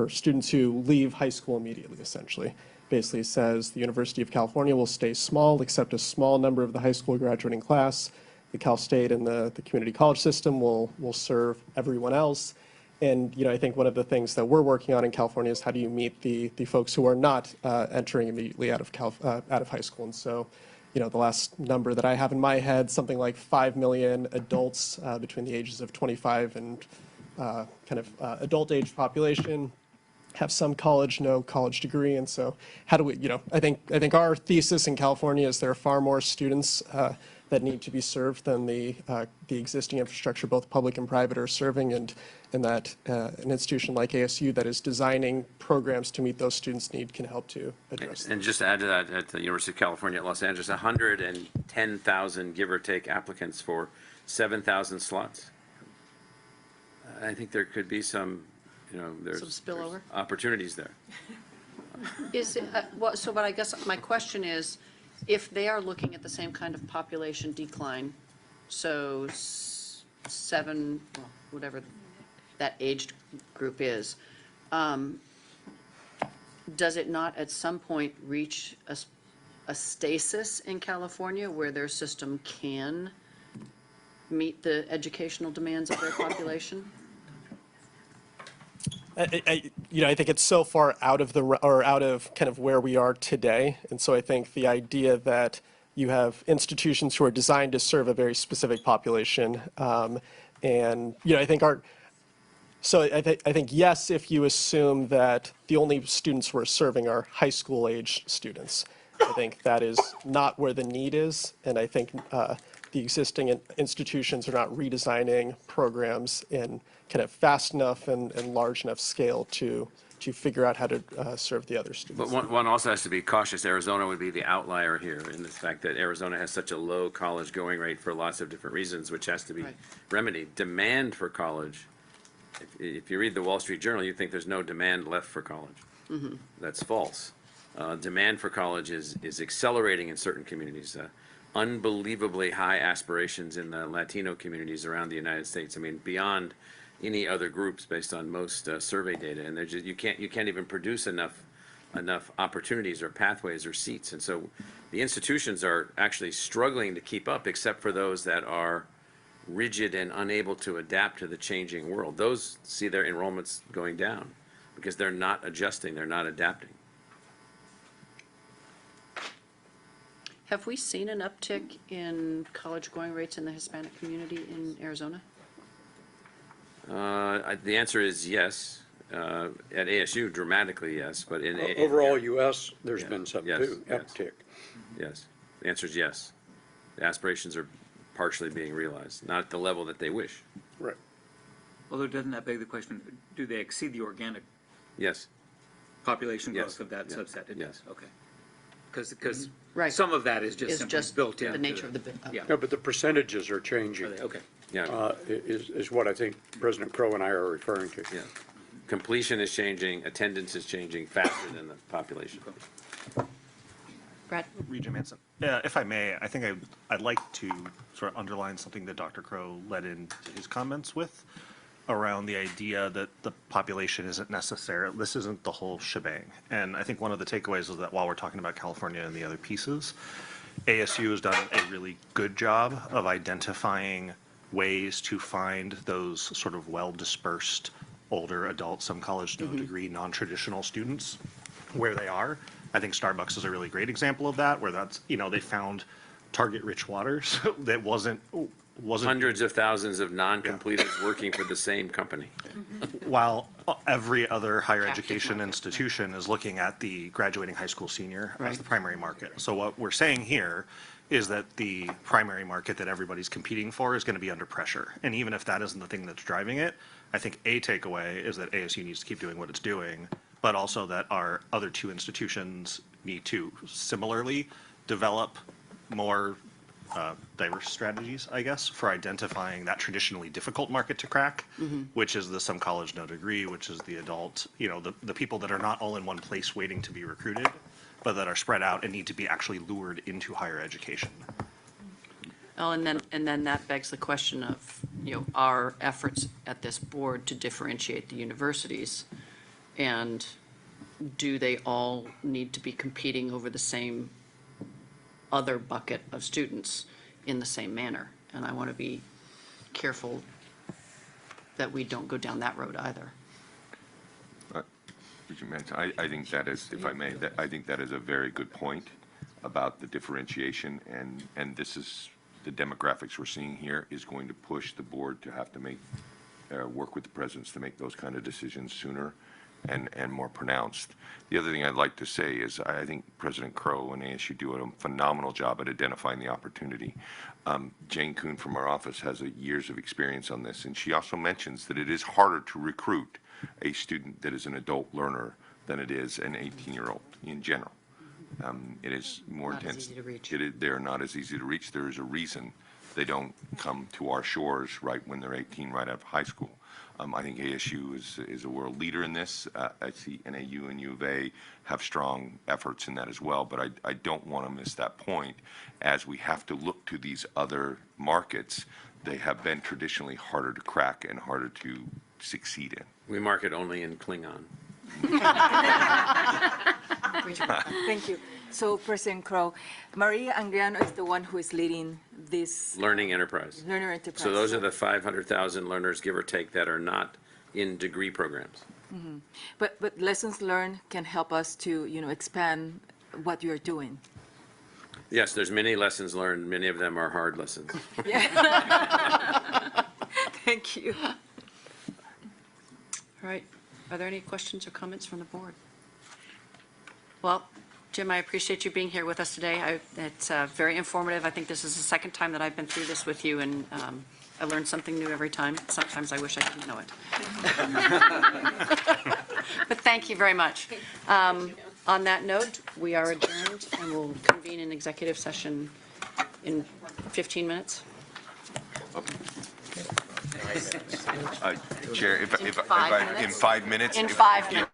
students who leave high school immediately, essentially. Basically says the University of California will stay small, accept a small number of the high school graduating class. The Cal State and the community college system will serve everyone else. And, I think one of the things that we're working on in California is how do you meet the folks who are not entering immediately out of high school. And so, the last number that I have in my head, something like 5 million adults between the ages of 25 and adult age population have some college, no college degree. And so how do we, I think our thesis in California is there are far more students that need to be served than the existing infrastructure, both public and private, are serving, and that an institution like ASU that is designing programs to meet those students' need can help to address them. And just to add to that, at the University of California at Los Angeles, 110,000, give or take, applicants for 7,000 slots. I think there could be some, there's spillover? opportunities there. Is it, but I guess my question is, if they are looking at the same kind of population decline, so 7, well, whatever that aged group is, does it not at some point reach a stasis in California where their system can meet the educational demands of their population? I think it's so far out of kind of where we are today. And so I think the idea that you have institutions who are designed to serve a very specific population, and, I think I think yes, if you assume that the only students we're serving are high school age students, I think that is not where the need is. And I think the existing institutions are not redesigning programs in kind of fast enough and large enough scale to figure out how to serve the other students. But one also has to be cautious. Arizona would be the outlier here in the fact that Arizona has such a low college going rate for lots of different reasons, which has to be remedied. Demand for college, if you read the Wall Street Journal, you think there's no demand left for college. Mm-hmm. That's false. Demand for college is accelerating in certain communities. Unbelievably high aspirations in the Latino communities around the United States. I mean, beyond any other groups based on most survey data, and you can't even produce enough opportunities or pathways or seats, and so the institutions are actually struggling to keep up, except for those that are rigid and unable to adapt to the changing world. Those see their enrollments going down because they're not adjusting, they're not adapting. Have we seen an uptick in college going rates in the Hispanic community in Arizona? The answer is yes. At ASU, dramatically yes, but in Overall U.S., there's been some Yes, too, yes. uptick. Yes, the answer is yes. The aspirations are partially being realized, not at the level that they wish. Right. Although doesn't that beg the question, do they exceed the organic Yes, population Yes. growth of that Yeah. subset? It Yes. does, okay. Because Right. some of that is just Is simply just built the into nature of the bit. Yeah. No, but the percentages are changing, Are they? Okay. yeah, is what I think President Crow and I are referring to. yeah. Completion is changing, attendance is changing faster than the population. Brad? Regent Manson. If I may, I think I'd like to sort of underline something that Dr. Crow led into his comments with around the idea that the population isn't necessary. This isn't the whole shebang. And I think one of the takeaways is that while we're talking about California and the other pieces, ASU has done a really good job of identifying ways to find those sort of well-dispersed older adults, some college, no degree, non-traditional students where they are, I think Starbucks is a really great example of that, where that's, they found target-rich waters that wasn't Hundreds of thousands of non-completers working for the same company. while every other higher Captive education market, institution is looking at the graduating high school senior as Right. the primary market. So what we're saying here is that the primary market that everybody's competing for is going to be under pressure. And even if that isn't the thing that's driving it, I think a takeaway is that ASU needs to keep doing what it's doing, but also that our other two institutions need to similarly develop more diverse strategies, I guess, for identifying that traditionally difficult market to crack, which is the some college, no degree, which is the adult, the people that are not all in one place waiting to be recruited, but that are spread out and need to be actually lured into higher education. Well, and then that begs the question of, our efforts at this board to differentiate the universities, and do they all need to be competing over the same other bucket of students in the same manner? And I want to be careful that we don't go down that road either. I think that is, if I may, I think that is a very good point about the differentiation, and this is, the demographics we're seeing here is going to push the board to have to make, work with the presidents to make those kind of decisions sooner and more pronounced. The other thing I'd like to say is I think President Crow and ASU do a phenomenal job at identifying the opportunity. Jane Kuhn from our office has years of experience on this, and she also mentions that it is harder to recruit a student that is an adult learner than it is an 18-year-old in general. It is more Not as intense. easy to reach. They're not as easy to reach. There is a reason they don't come to our shores right when they're 18, right out of high school. I think ASU is a world leader in this. I see NAU and U of A have strong efforts in that as well, but I don't want to miss that point. As we have to look to these other markets, they have been traditionally harder to crack and harder to succeed in. We market only in Klingon. Thank you. So, President Crow, Maria Angriano is the one who is leading this Learning enterprise. learner enterprise. So those are the 500,000 learners, give or take, that are not in degree programs. But lessons learned can help us to, expand what you're doing. Yes, there's many lessons learned. Many of them are hard lessons. Thank you. All right. Are there any questions or comments from the board? Well, Jim, I appreciate you being here with us today. It's very informative. I think this is the second time that I've been through this with you, and I learn something new every time. Sometimes I wish I didn't know it. But thank you very much. On that note, we are adjourned, and we'll convene an executive session in 15 minutes. Chair, if In 5 in 5 minutes? In if- 5 if- minutes.